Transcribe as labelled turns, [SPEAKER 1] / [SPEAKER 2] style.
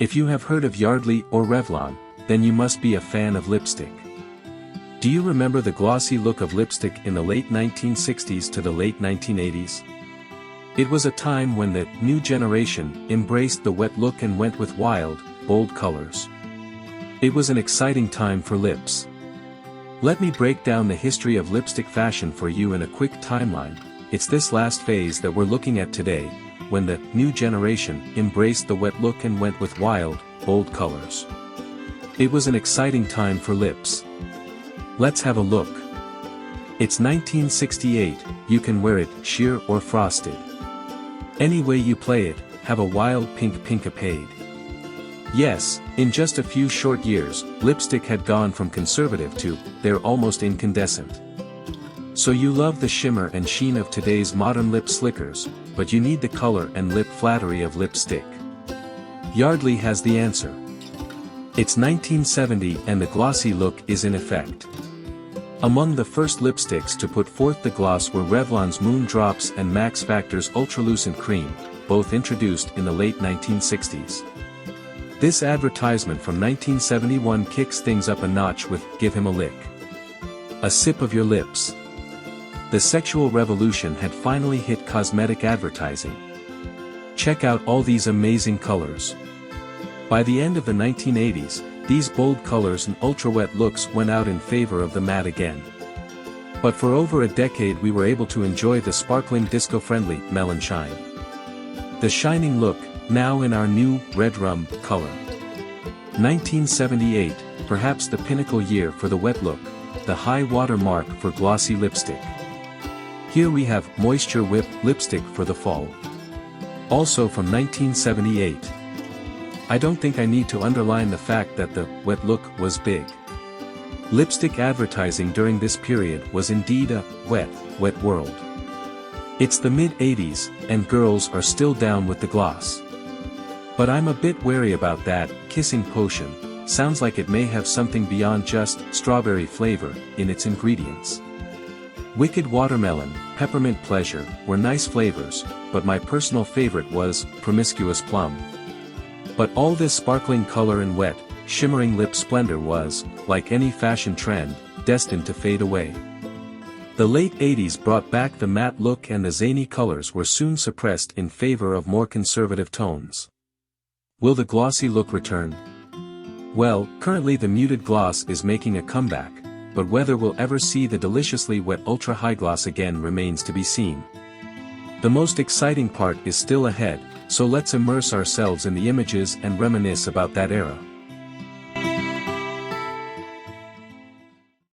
[SPEAKER 1] If you have heard of Yardley or Revlon, then you must be a fan of lipstick. Do you remember the glossy look of lipstick in the late 1960s to the late 1980s? It was a time when the new generation embraced the wet look and went with wild, bold colors. It was an exciting time for lips. Let me break down the history of lipstick fashion for you in a quick timeline. It's this last phase that we're looking at today, when the new generation embraced the wet look and went with wild, bold colors. It was an exciting time for lips. Let's have a look. It's 1968, you can wear it sheer or frosted. Any way you play it, have a wild pink pinkapade. Yes, in just a few short years, lipstick had gone from conservative to, they're almost incandescent. So you love the shimmer and sheen of today's modern lip slickers, but you need the color and lip flattery of lipstick. Yardley has the answer. It's 1970 and the glossy look is in effect. Among the first lipsticks to put forth the gloss were Revlon's Moon Drops and Max Factor's Ultralucent Cream, both introduced in the late 1960s. This advertisement from 1971 kicks things up a notch with "Give him a lick. A sip of your lips." The sexual revolution had finally hit cosmetic advertising. Check out all these amazing colors. By the end of the 1980s, these bold colors and ultra-wet looks went out in favor of the matte again. But for over a decade we were able to enjoy the sparkling disco-friendly Melon Shine. The shining look, now in our new red rum color. 1978, perhaps the pinnacle year for the wet look, the high water mark for glossy lipstick. Here we have Moisture Whip lipstick for the fall. Also from 1978. I don't think I need to underline the fact that the wet look was big. Lipstick advertising during this period was indeed a wet world. It's the mid-80s, and girls are still down with the gloss. But I'm a bit wary about that kissing potion. Sounds like it may have something beyond just strawberry flavor in its ingredients. Wicked Watermelon, Peppermint Pleasure were nice flavors, but my personal favorite was Promiscuous Plum. But all this sparkling color and wet, shimmering lip splendor was, like any fashion trend, destined to fade away. The late 80s brought back the matte look and the zany colors were soon suppressed in favor of more conservative tones. Will the glossy look return? Well, currently the muted gloss is making a comeback, but whether we'll ever see the deliciously wet ultra-high gloss again remains to be seen. The most exciting part is still ahead, so let's immerse ourselves in the images and reminisce about that era.